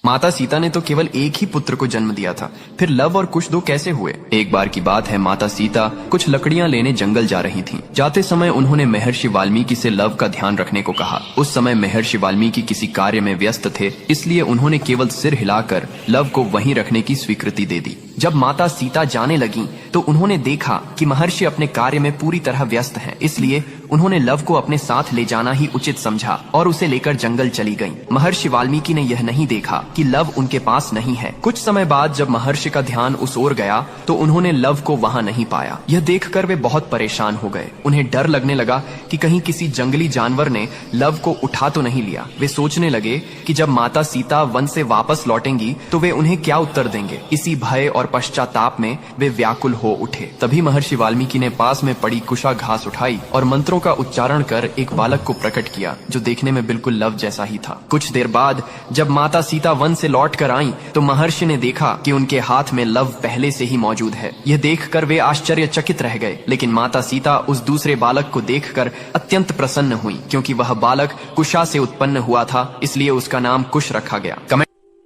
माता सीता ने तो केवल एक ही पुत्र को जन्म दिया था, फिर लव और कुश दो कैसे हुए? एक बार की बात है, माता सीता कुछ लकड़ियां लेने जंगल जा रही थीं। जाते समय उन्होंने महर्षि वाल्मीकि से लव का ध्यान रखने को कहा। उस समय महर्षि वाल्मीकि किसी कार्य में व्यस्त थे, इसलिए उन्होंने केवल सिर हिलाकर लव को वहीं रखने की स्वीकृति दे दी। जब माता सीता जाने लगी तो उन्होंने देखा कि महर्षि अपने कार्य में पूरी तरह व्यस्त हैं, इसलिए उन्होंने लव को अपने साथ ले जाना ही उचित समझा और उसे लेकर जंगल चली गईं। महर्षि वाल्मीकि ने यह नहीं देखा कि लव उनके पास नहीं है। कुछ समय बाद जब महर्षि का ध्यान उस ओर गया तो उन्होंने लव को वहां नहीं पाया। यह देखकर वे बहुत परेशान हो गए। उन्हें डर लगने लगा कि कहीं किसी जंगली जानवर ने लव को उठा तो नहीं लिया। वे सोचने लगे कि जब माता सीता वन से वापस लौटेंगी तो वे उन्हें क्या उत्तर देंगे। इसी भय और पश्चाताप में वे व्याकुल हो उठे। तभी महर्षि वाल्मीकि ने पास में पड़ी कुशा घास उठाई और मंत्रों का उच्चारण कर एक बालक को प्रकट किया, जो देखने में बिल्कुल लव जैसा ही था। कुछ देर बाद जब माता सीता वन से लौट कर आईं, तो महर्षि ने देखा कि उनके हाथ में लव पहले से ही मौजूद है। यह देखकर वे आश्चर्यचकित रह गए, लेकिन माता सीता उस दूसरे बालक को देखकर अत्यंत प्रसन्न हुई, क्योंकि वह बालक कुशा से उत्पन्न हुआ था, इसलिए उसका नाम कुश रखा गया।